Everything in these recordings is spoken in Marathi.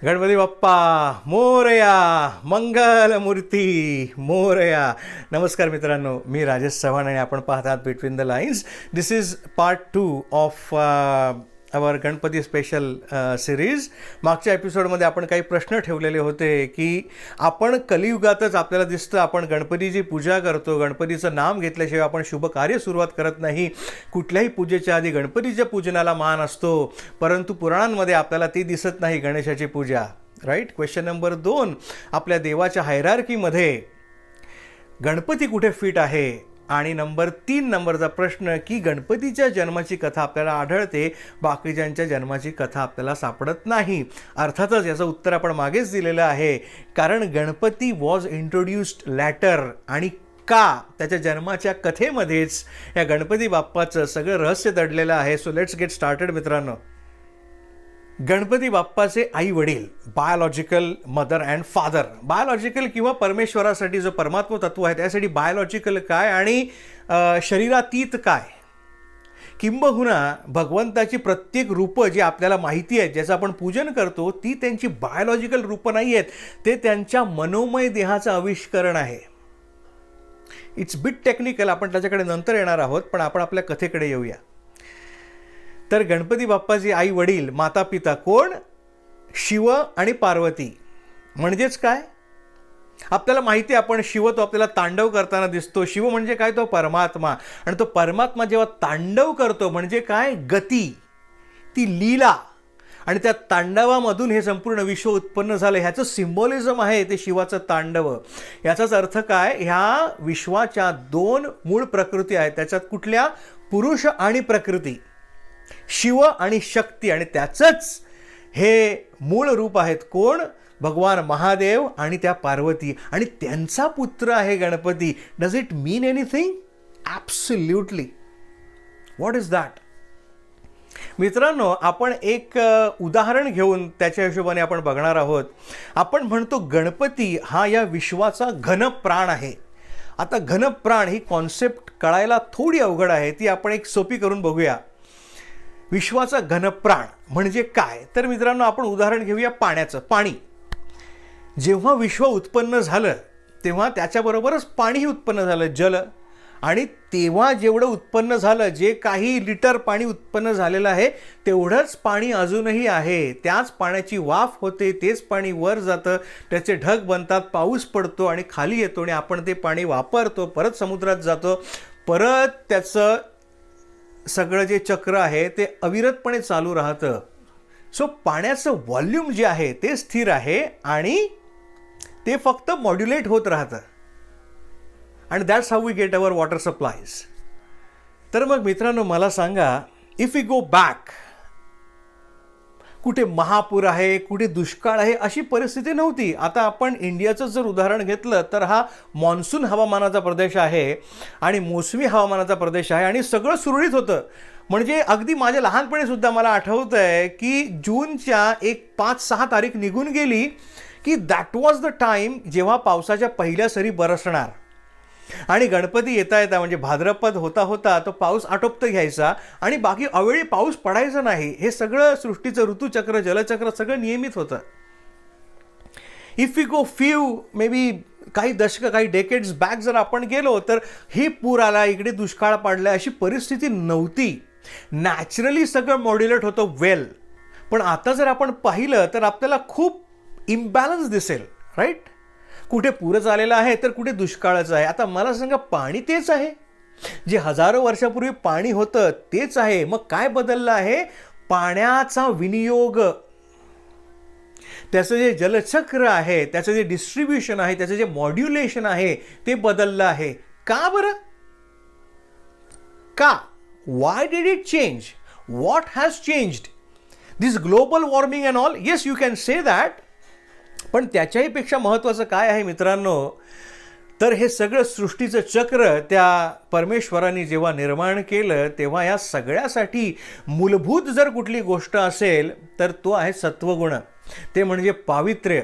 गणपती बाप्पा मोरया, मंगलमूर्ती मोरया. नमस्कार मित्रांनो, मी राजेश चव्हाण आणि आपण पाहतात between the lines. This is part 2 of our Ganpati special series. मागच्या एपिसोडमध्ये आपण काही प्रश्न ठेवलेले होते की आपण कलियुगातच आपल्याला दिसतं आपण गणपतीची पूजा करतो, गणपतीचं नाम घेतल्याशिवाय आपण शुभ कार्य सुरुवात करत नाही. कुठल्याही पूजेच्या आधी गणपतीच्या पूजनाला मान असतो, परंतु पुराणांमध्ये आपल्याला ती दिसत नाही गणेशाची पूजा. राईट. क्वेश्चन नंबर 2, आपल्या देवाच्या हायरार्कीमध्ये गणपती कुठे फिट आहे. आणि नंबर 3 नंबरचा प्रश्न की गणपतीच्या जन्माची कथा आपल्याला आढळते, बाकीच्यांच्या जन्माची कथा आपल्याला सापडत नाही. अर्थातच याचं उत्तर आपण मागेच दिलेलं आहे, कारण गणपती वॉज इंट्रोड्यूस्ड लॅटर. आणि का, त्याच्या जन्माच्या कथेमध्येच या गणपती बाप्पाचं सगळं रहस्य दडलेलं आहे. सो लेट्स गेट स्टार्टेड मित्रांनो. गणपती बाप्पाचे आई वडील, biological mother and father. Biological किंवा परमेश्वरासाठी जो परमात्मा तत्व आहे त्यासाठी बायोलॉजिकल काय आणि शरीरातीत काय, किंबहुना भगवंताची प्रत्येक रूपं जी आपल्याला माहिती आहेत, ज्याचं आपण पूजन करतो, ती त्यांची बायोलॉजिकल रूपं नाही आहेत, ते त्यांच्या मनोमय देहाचं आविष्करण आहे. इट्स बिट टेक्निकल, आपण त्याच्याकडे नंतर येणार आहोत, पण आपण आपल्या कथेकडे येऊया. तर गणपती बाप्पाची आई वडील, माता पिता कोण? शिव आणि पार्वती. म्हणजेच काय, आपल्याला माहिती आहे, आपण शिव तो आपल्याला तांडव करताना दिसतो. शिव म्हणजे काय, तो परमात्मा. आणि तो परमात्मा जेव्हा तांडव करतो म्हणजे काय, गती, ती लीला. आणि त्या तांडवामधून हे संपूर्ण विश्व उत्पन्न झालं. ह्याचं सिम्बॉलिझम आहे ते शिवाचं तांडव. याचाच अर्थ काय, ह्या विश्वाच्या 2 मूळ प्रकृती आहेत. त्याच्यात कुठल्या, पुरुष आणि प्रकृती, शिव आणि शक्ती. आणि त्याचंच हे मूळ रूप आहेत कोण, भगवान महादेव आणि त्या पार्वती. आणि त्यांचा पुत्र आहे Ganpati. Does it mean anything? Absolutely. What is that? मित्रांनो, आपण एक उदाहरण घेऊन त्याच्या हिशोबाने आपण बघणार आहोत. आपण म्हणतो गणपती हा या विश्वाचा घनप्राण आहे. आता घनप्राण ही कॉन्सेप्ट कळायला थोडी अवघड आहे, ती आपण एक सोपी करून बघूया. विश्वाचा घनप्राण म्हणजे काय, तर मित्रांनो आपण उदाहरण घेऊया पाण्याचं. पाणी जेव्हा विश्व उत्पन्न झालं तेव्हा त्याच्याबरोबरच पाणीही उत्पन्न झालं, जल. आणि तेव्हा जेवढं उत्पन्न झालं, जे काही लिटर पाणी उत्पन्न झालेलं आहे तेवढंच पाणी अजूनही आहे. त्याच पाण्याची वाफ होते, तेच पाणी वर जातं, त्याचे ढग बनतात, पाऊस पडतो आणि खाली येतो आणि आपण ते पाणी वापरतो, परत समुद्रात जातो, परत त्याचं सगळं जे चक्र आहे ते अविरतपणे चालू राहतं. सो पाण्याचं व्हॉल्यूम जे आहे ते स्थिर आहे आणि ते फक्त मॉड्युलेट होत राहतं. आणि that's how we get our water supplies. तर मग मित्रांनो मला सांगा, इफ वी गो बॅक, कुठे महापूर आहे, कुठे दुष्काळ आहे, अशी परिस्थिती नव्हती. आता आपण इंडियाचं जर उदाहरण घेतलं तर हा मॉन्सून हवामानाचा प्रदेश आहे आणि मोसमी हवामानाचा प्रदेश आहे आणि सगळं सुरळीत होतं. म्हणजे अगदी माझ्या लहानपणीसुद्धा मला आठवतं आहे की जूनच्या 5-6 तारीख निघून गेली की दॅट वॉज द टाईम जेव्हा पावसाच्या पहिल्या सरी बरसणार आणि गणपती येता येता म्हणजे भाद्रपद होता होता तो पाऊस आटोपत घ्यायचा आणि बाकी अवेळी पाऊस पडायचा नाही. हे सगळं सृष्टीचं ऋतुचक्र, जलचक्र सगळं नियमित होतं. If you go few may be काही दशकं, काही डेकेड्स बॅक जर आपण गेलो तर ही पूर आला, इकडे दुष्काळ पडला, अशी परिस्थिती नव्हती. नॅचरली सगळं मॉड्युलेट होतं वेल. पण आता जर आपण पाहिलं तर आपल्याला खूप इम्बॅलन्स दिसेल. राईट. कुठे पूरच आलेला आहे तर कुठे दुष्काळच आहे. आता मला सांगा, पाणी तेच आहे, जे हजारो वर्षापूर्वी पाणी होतं तेच आहे. मग काय बदललं आहे? पाण्याचा विनियोग, त्याचं जे जलचक्र आहे, त्याचं जे डिस्ट्रीब्युशन आहे, त्याचं जे मॉड्युलेशन आहे ते बदललं आहे. का बरं? का? Why did it change? What has changed? This global warming and all? Yes, you can say that. पण त्याच्याही पेक्षा महत्त्वाचं काय आहे मित्रांनो, तर हे सगळं सृष्टीचं चक्र त्या परमेश्वराने जेव्हा निर्माण केलं तेव्हा या सगळ्यासाठी मूलभूत जर कुठली गोष्ट असेल तर तो आहे सत्वगुण. ते म्हणजे पावित्र्य.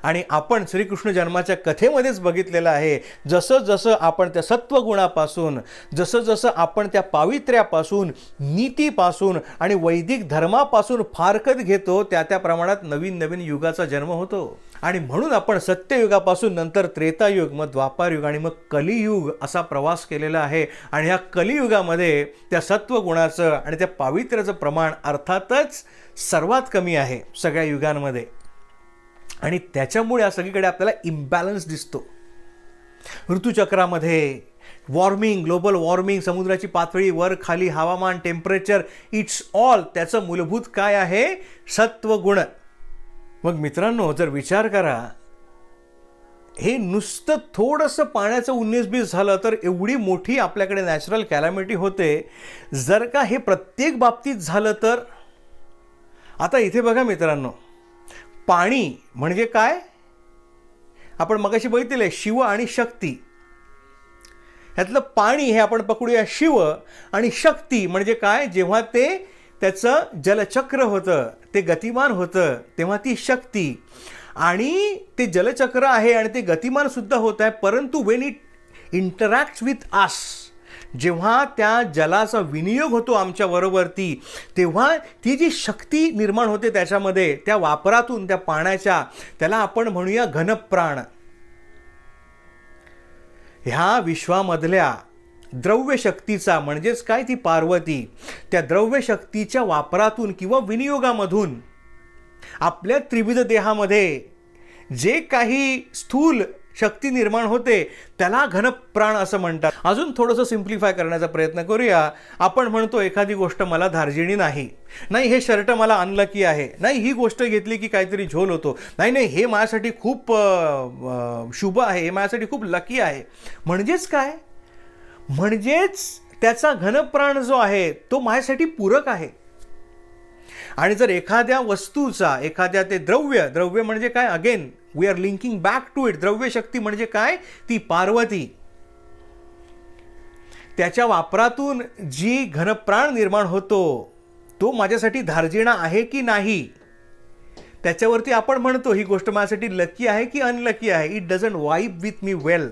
आणि आपण श्रीकृष्ण जन्माच्या कथेमध्येच बघितलेलं आहे, जसं जसं आपण त्या सत्वगुणापासून, जसं जसं आपण त्या पावित्र्यापासून, नीतीपासून आणि वैदिक धर्मापासून फारकत घेतो, त्या त्या प्रमाणात नवीन नवीन युगाचा जन्म होतो. आणि म्हणून आपण सत्ययुगापासून नंतर त्रेतायुग, मग द्वापारयुग आणि मग कलियुग असा प्रवास केलेला आहे. आणि ह्या कलियुगामध्ये त्या सत्वगुणाचं आणि त्या पावित्र्याचं प्रमाण अर्थातच सर्वात कमी आहे सगळ्या युगांमध्ये. आणि त्याच्यामुळे सगळीकडे आपल्याला इम्बॅलन्स दिसतो. ऋतुचक्रामध्ये वॉर्मिंग, ग्लोबल वॉर्मिंग, समुद्राची पातळी वर खाली, हवामान, टेम्परेचर, इट्स ऑल त्याचं मूलभूत काय आहे? सत्वगुण. मग मित्रांनो, जर विचार करा, हे नुसतं थोडंसं पाण्याचं 19-20 झालं तर एवढी मोठी आपल्याकडे नॅचरल कॅलॅमिटी होते. जर का हे प्रत्येक बाबतीत झालं तर? आता इथे बघा मित्रांनो, पाणी म्हणजे काय? आपण मगाशी बघितलेलं शिव आणि शक्ती. ह्यातलं पाणी हे आपण पकडूया शिव, आणि शक्ती म्हणजे काय? जेव्हा ते त्याचं जलचक्र होतं, ते गतिमान होतं, तेव्हा ती शक्ती. आणि ते जलचक्र आहे आणि ते गतिमान सुद्धा होत आहे, परंतु वेन इट इंटरॅक्ट्स विथ अस, जेव्हा त्या जलाचा विनियोग होतो आमच्या बरोबरती, तेव्हा ती जी शक्ती निर्माण होते त्याच्यामध्ये, त्या वापरातून त्या पाण्याच्या, त्याला आपण म्हणूया घनप्राण. ह्या विश्वामधल्या द्रव्य शक्तीचा म्हणजेच काय? ती पार्वती. त्या द्रव्य शक्तीच्या वापरातून किंवा विनियोगामधून आपल्या त्रिविध देहामध्ये जे काही स्थूल शक्ती निर्माण होते त्याला घनप्राण असं म्हणतात. अजून थोडंसं सिम्प्लिफाय करण्याचा प्रयत्न करूया. आपण म्हणतो एखादी गोष्ट मला धार्जिणी नाही, नाही हे शर्ट मला अनलकी आहे, नाही ही गोष्ट घेतली की काहीतरी झोल होतो, नाही नाही हे माझ्यासाठी खूप शुभ आहे, हे माझ्यासाठी खूप लकी आहे. म्हणजेच काय? म्हणजेच त्याचा घनप्राण जो आहे तो माझ्यासाठी पूरक आहे. आणि जर एखाद्या वस्तूचा, एखाद्या ते द्रव्य म्हणजे काय? Again we are linking back to it. द्रव्य शक्ती म्हणजे काय? ती पार्वती. त्याच्या वापरातून जी घनप्राण निर्माण होतो तो माझ्यासाठी धार्जिणा आहे की नाही, त्याच्यावरती आपण म्हणतो ही गोष्ट माझ्यासाठी लकी आहे की अनलकी आहे. It doesn't vibe with me well.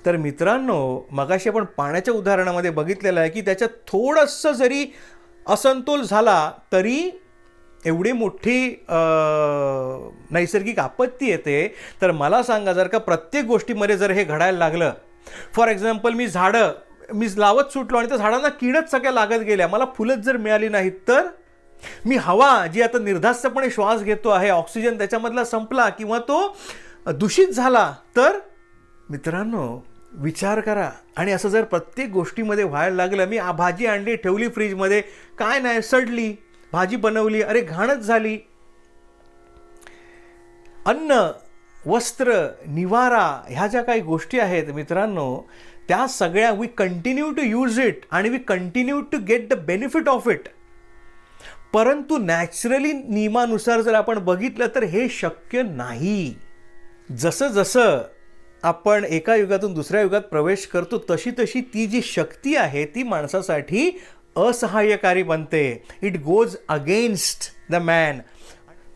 तर मित्रांनो, मगाशी आपण पाण्याच्या उदाहरणामध्ये बघितलेलं आहे की त्याच्यात थोडंसं जरी असंतोल झाला तरी एवढी मोठी नैसर्गिक आपत्ती येते. तर मला सांगा, जर का प्रत्येक गोष्टीमध्ये जर हे घडायला लागलं, फॉर एक्झाम्पल मी झाडं लावत सुटलो आणि त्या झाडांना कीडच सगळ्या लागत गेल्या, मला फुलंच जर मिळाली नाहीत तर? मी हवा जी आता निर्धास्तपणे श्वास घेतो आहे, ऑक्सिजन त्याच्यामधला संपला किंवा तो दूषित झाला तर? मित्रांनो, विचार करा. आणि असं जर प्रत्येक गोष्टीमध्ये व्हायला लागलं, मी भाजी आणली, ठेवली फ्रीजमध्ये, काय नाही, सडली. भाजी बनवली, अरे घाणच झाली. अन्न, वस्त्र, निवारा ह्या ज्या काही गोष्टी आहेत मित्रांनो, त्या सगळ्या we continue to use it आणि we continue to get the benefit of it. परंतु नॅचरली नियमानुसार जर आपण बघितलं तर हे शक्य नाही. जसं जसं आपण एका युगातून दुसऱ्या युगात प्रवेश करतो तशी तशी ती जी शक्ती आहे ती माणसासाठी असहाय्यकारी बनते. It goes against the man.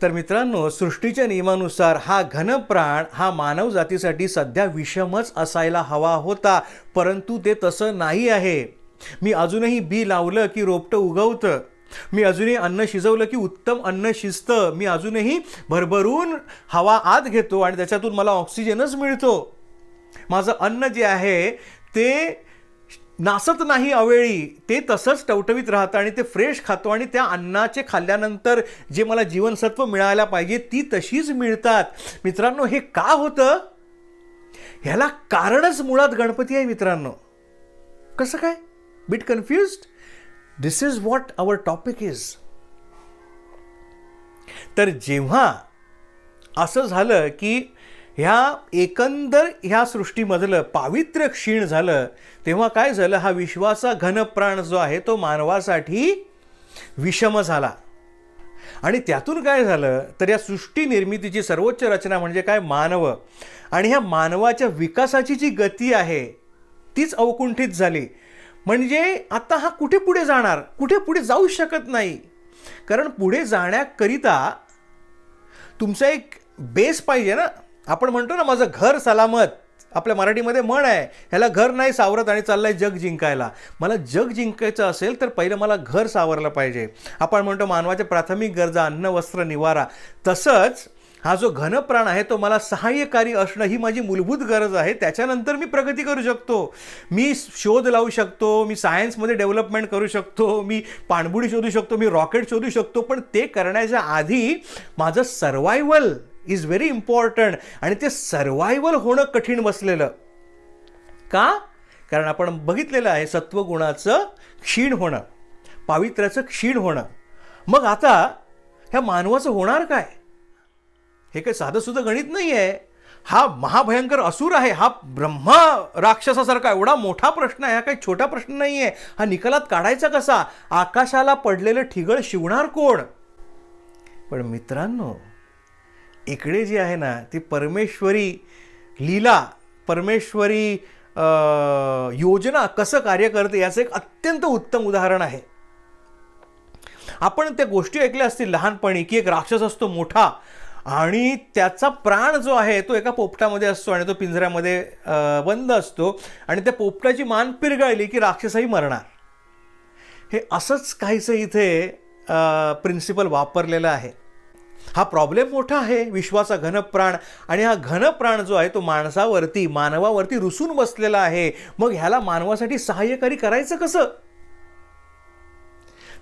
तर मित्रांनो, सृष्टीच्या नियमानुसार हा घनप्राण हा मानव जातीसाठी सध्या विषमच असायला हवा होता, परंतु ते तसं नाही आहे. मी अजूनही बी लावलं की रोपटं उगवतं, मी अजूनही अन्न शिजवलं की उत्तम अन्न शिजतं, मी अजूनही भरभरून हवा आत घेतो आणि त्याच्यातून मला ऑक्सिजनच मिळतो. माझं अन्न जे आहे ते नासत नाही अवेळी, ते तसंच टवटवीत राहतं आणि ते फ्रेश खातो आणि त्या अन्नाचे खाल्ल्यानंतर जे मला जीवनसत्व मिळायला पाहिजे ती तशीच मिळतात. मित्रांनो, हे का होतं? ह्याला कारणच मुळात गणपती आहे मित्रांनो. कसं काय? Bit confused? This is what our topic is. तर जेव्हा असं झालं की एकंदर ह्या सृष्टीमधलं पावित्र्य क्षीण झालं, तेव्हा काय झालं? हा विश्वाचा घनप्राण जो आहे तो मानवासाठी विषम झाला. आणि त्यातून काय झालं तर या सृष्टी निर्मितीची सर्वोच्च रचना म्हणजे काय? मानव. आणि ह्या मानवाच्या विकासाची जी गती आहे तीच अवकुंठित झाली. म्हणजे आता हा कुठे पुढे जाणार? कुठे पुढे जाऊ शकत नाही. कारण पुढे जाण्याकरिता तुमचा एक बेस पाहिजे ना. आपण म्हणतो ना माझं घर सलामत, आपल्या मराठीमध्ये म्हण आहे, ह्याला घर नाही सावरत आणि चाललंय जग जिंकायला. मला जग जिंकायचं असेल तर पहिलं मला घर सावरलं पाहिजे. आपण म्हणतो मानवाच्या प्राथमिक गरजा अन्न वस्त्र निवारा, तसंच हा जो घनप्राण आहे तो मला सहाय्यकारी असणं ही माझी मूलभूत गरज आहे. त्याच्यानंतर मी प्रगती करू शकतो, मी शोध लावू शकतो, मी सायन्समध्ये डेव्हलपमेंट करू शकतो, मी पाणबुडी शोधू शकतो, मी रॉकेट शोधू शकतो. पण ते करण्याच्या आधी माझं सर्वायवल इज व्हेरी इम्पॉर्टंट. आणि ते सर्वायवल होणं कठीण बसलेलं का? कारण आपण बघितलेलं आहे सत्वगुणाचं क्षीण होणं, पावित्र्याचं क्षीण होणं. मग आता ह्या मानवाचं होणार काय? हे काही साधं सुद्धा गणित नाही आहे. हा महाभयंकर असुर आहे, हा ब्रह्मा राक्षसासारखा एवढा मोठा प्रश्न आहे, हा काही छोटा प्रश्न नाही आहे. हा निकालात काढायचा कसा? आकाशाला पडलेलं ठिगळ शिवणार कोण? पण मित्रांनो, इकडे जी आहे ना ती परमेश्वरी लीला, परमेश्वरी योजना कसं कार्य करते याचं एक अत्यंत उत्तम उदाहरण आहे. आपण त्या गोष्टी ऐकल्या असतील लहानपणी की एक राक्षस असतो मोठा आणि त्याचा प्राण जो आहे तो एका पोपटामध्ये असतो आणि तो पिंजऱ्यामध्ये बंद असतो आणि त्या पोपटाची मान पिरगळली की राक्षसही मरणार. हे असंच काहीसं इथे प्रिन्सिपल वापरलेलं आहे. हा प्रॉब्लेम मोठा आहे, विश्वाचा घनप्राण. आणि हा घनप्राण जो आहे तो मानवावरती रुसून बसलेला आहे. मग ह्याला मानवासाठी सहाय्यकारी करायचं कसं?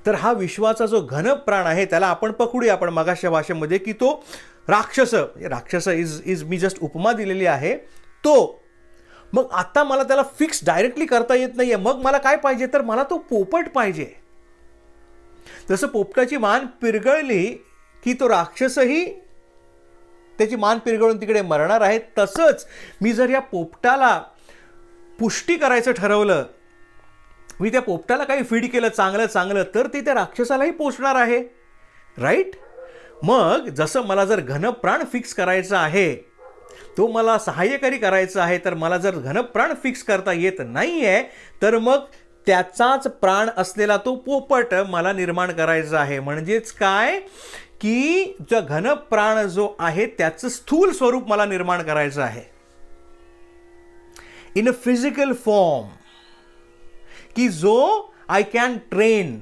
तर हा विश्वाचा जो घनप्राण आहे त्याला आपण पकडूया आपण मगाच्या भाषेमध्ये की तो राक्षस इज मी जस्ट उपमा दिलेली आहे तो. मग आता मला त्याला फिक्स डायरेक्टली करता येत नाहीये. मग मला काय पाहिजे? तर मला तो पोपट पाहिजे. जसं पोपटाची मान पिरगळली की तो राक्षसही त्याची मान पिरगळून तिकडे मरणार आहे, तसंच मी जर या पोपटाला पुष्टी करायचं ठरवलं, मी त्या पोपटाला काही फीड केलं चांगलं तर ते त्या राक्षसालाही पोचणार आहे, राईट? मग जसं मला जर घनप्राण फिक्स करायचा आहे, तो मला सहाय्यकारी करायचा आहे, तर मला जर घनप्राण फिक्स करता येत नाही आहे तर मग त्याचाच प्राण असलेला तो पोपट मला निर्माण करायचा आहे. म्हणजेच काय की जो घनप्राण जो आहे त्याचं स्थूल स्वरूप मला निर्माण करायचं आहे इन अ फिजिकल फॉर्म, की जो आय कॅन ट्रेन,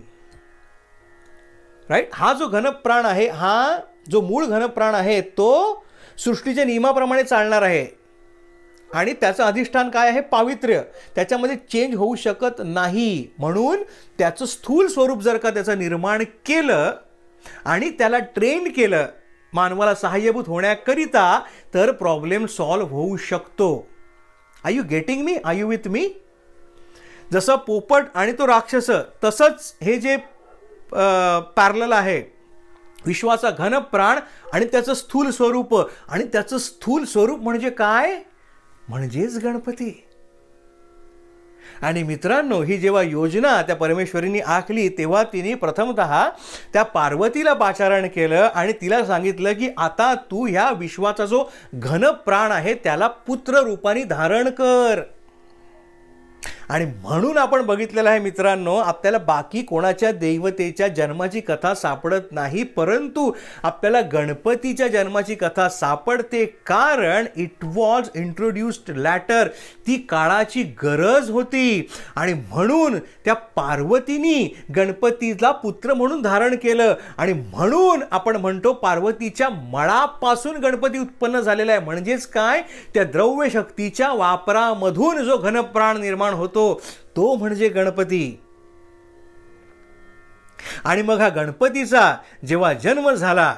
राईट? हा जो घनप्राण आहे, हा जो मूळ घनप्राण आहे तो सृष्टीच्या नियमाप्रमाणे चालणार आहे आणि त्याचं अधिष्ठान काय आहे? पावित्र्य. त्याच्यामध्ये चेंज होऊ शकत नाही. म्हणून त्याचं स्थूल स्वरूप जर का त्याचं निर्माण केलं आणि त्याला ट्रेन केलं मानवाला सहाय्यभूत होण्याकरिता, तर प्रॉब्लेम सॉल्व्ह होऊ शकतो. Are you getting me? Are you with me? जसं पोपट आणि तो राक्षस, तसंच हे जे पॅरलल आहे, विश्वाचा घनप्राण आणि त्याचं स्थूल स्वरूप. आणि त्याचं स्थूल स्वरूप म्हणजे काय? म्हणजेच गणपती. आणि मित्रांनो, ही जेव्हा योजना त्या परमेश्वरींनी आखली तेव्हा तिने प्रथमतः त्या पार्वतीला पाचारण केलं आणि तिला सांगितलं की आता तू ह्या विश्वाचा जो घनप्राण आहे त्याला पुत्र रूपाने धारण कर. आणि म्हणून आपण बघितलेलं आहे मित्रांनो, आपल्याला बाकी कोणाच्या देवतेच्या जन्माची कथा सापडत नाही, परंतु आपल्याला गणपतीच्या जन्माची कथा सापडते. कारण इट वॉज इंट्रोड्यूस्ड लॅटर, ती काळाची गरज होती. आणि म्हणून त्या पार्वतीनी गणपतीला पुत्र म्हणून धारण केलं. आणि म्हणून आपण म्हणतो पार्वतीच्या मळापासून गणपती उत्पन्न झालेला आहे. म्हणजेच काय? त्या द्रव्य शक्तीच्या वापरामधून जो घनप्राण निर्माण होतो तो म्हणजे गणपती. आणि मग हा गणपतीचा जेव्हा जन्म झाला,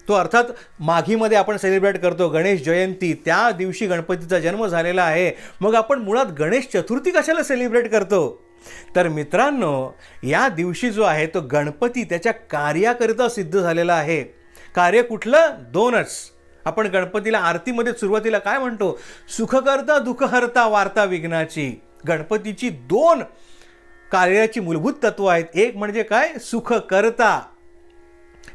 तो अर्थात माघीमध्ये आपण सेलिब्रेट करतो गणेश जयंती, त्या दिवशी गणपतीचा जन्म झालेला आहे. मग आपण मुळात गणेश चतुर्थी कशाला सेलिब्रेट करतो? तर मित्रांनो, या दिवशी जो आहे तो गणपती त्याच्या कार्याकरिता सिद्ध झालेला आहे. कार्य कुठलं? दोनच. आपण गणपतीला आरतीमध्ये सुरुवातीला काय म्हणतो? सुखकर्ता दुःखहर्ता वार्ता विघ्नाची. गणपतीची दोन कार्याची मूलभूत तत्व आहेत. एक म्हणजे काय? सुखकर्ता,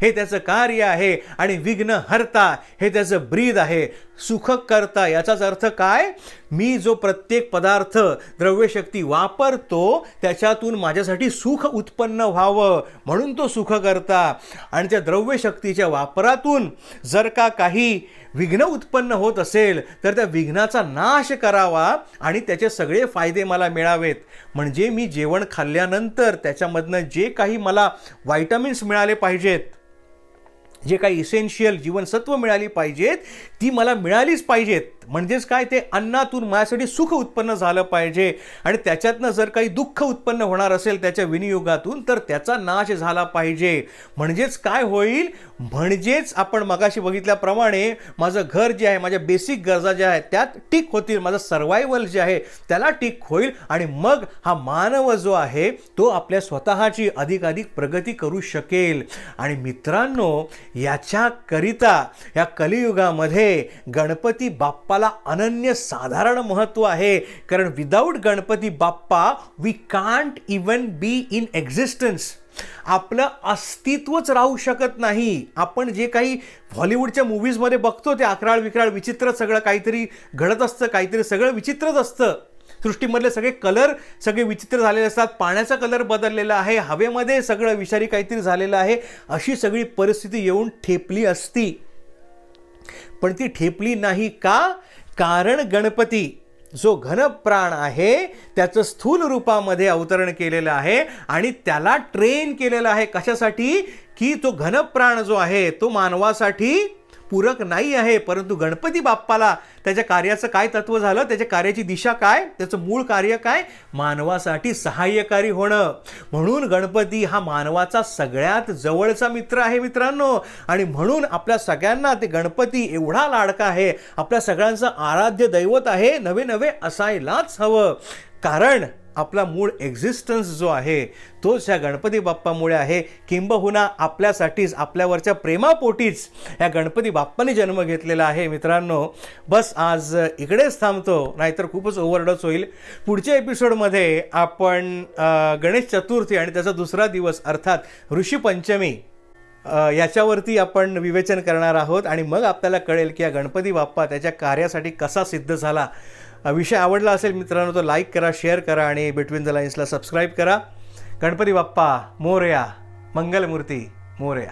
हे त्याचं कार्य आहे, आणि विघ्नहर्ता हे त्याचं ब्रीद आहे. सुख करता. याचाच अर्थ काय, मी जो प्रत्येक पदार्थ द्रव्यशक्ती वापरतो त्याच्यातून माझ्यासाठी सुख उत्पन्न व्हावं म्हणून तो सुख करता. आणि त्या द्रव्यशक्तीच्या वापरातून जर का काही विघ्न उत्पन्न होत असेल तर त्या विघ्नाचा नाश करावा आणि त्याचे सगळे फायदे मला मिळावेत. म्हणजे मी जेवण खाल्ल्यानंतर त्याच्यामधनं जे काही मला व्हायटमिन्स मिळाले पाहिजेत, जे काही इसेन्शियल जीवनसत्व मिळाली पाहिजेत ती मला मिळालीच पाहिजेत. म्हणजेच काय, ते अन्नातून माझ्यासाठी सुख उत्पन्न झालं पाहिजे. आणि त्याच्यातनं जर काही दुःख उत्पन्न होणार असेल त्याच्या विनियोगातून तर त्याचा नाश झाला पाहिजे. म्हणजेच काय होईल, म्हणजेच आपण मगाशी बघितल्याप्रमाणे माझं घर जे आहे, माझ्या बेसिक गरजा ज्या आहेत त्यात टिक होतील, माझं सर्वायवल जे आहे त्याला टिक होईल. आणि मग हा मानव जो आहे तो आपल्या स्वतःची अधिकाधिक प्रगती करू शकेल. आणि मित्रांनो, याच्याकरिता या कलियुगामध्ये गणपती बाप्पाला अनन्य साधारण महत्त्व आहे. कारण without Ganpati Bappa we can't even be in existence. आपलं अस्तित्वच राहू शकत नाही. आपण जे काही हॉलिवूडच्या मूव्हीजमध्ये बघतो ते अकराळ विक्राळ विचित्र सगळं काहीतरी घडत असतं, काहीतरी सगळं विचित्रच असतं. सृष्टीमधले सगळे कलर सगळे विचित्र झालेले असतात, पाण्याचा कलर बदललेला आहे, हवेमध्ये सगळं विषारी काहीतरी झालेलं आहे, अशी सगळी परिस्थिती येऊन ठेपली असती. पण ती ठेपली नाही का, कारण गणपती जो घनप्राण आहे त्याचं स्थूल रूपामध्ये अवतरण केलेलं आहे आणि त्याला ट्रेन केलेलं आहे. कशासाठी, की तो घनप्राण जो आहे तो मानवासाठी पूरक नाही आहे, परंतु गणपती बाप्पाला त्याच्या कार्याचं काय तत्व झालं, त्याच्या कार्याची दिशा काय, त्याचं मूळ कार्य काय, मानवासाठी सहाय्यकारी होणं. म्हणून गणपती हा मानवाचा सगळ्यात जवळचा मित्र आहे मित्रांनो. आणि म्हणून आपल्या सगळ्यांना ते गणपती एवढा लाडका आहे, आपल्या सगळ्यांचं आराध्य दैवत आहे, नवे नवे असायलाच हवं. कारण आपला मूळ एक्झिस्टन्स जो आहे तोच ह्या गणपती बाप्पामुळे आहे. किंबहुना आपल्यासाठीच, आपल्यावरच्या प्रेमापोटीच या गणपती बाप्पाने जन्म घेतलेला आहे मित्रांनो. बस आज इकडेच थांबतो, नाहीतर खूपच ओव्हरडोस होईल. पुढच्या एपिसोडमध्ये आपण गणेश चतुर्थी आणि त्याचा दुसरा दिवस अर्थात ऋषीपंचमी याच्यावरती आपण विवेचन करणार आहोत. आणि मग आपल्याला कळेल की या गणपती बाप्पा त्याच्या कार्यासाठी कसा सिद्ध झाला. विषय आवडला असेल मित्रांनो तर लाईक करा, शेअर करा आणि बिटवीन द लाईन्सला सबस्क्राईब करा. गणपती बाप्पा मोरया, मंगलमूर्ती मोरया.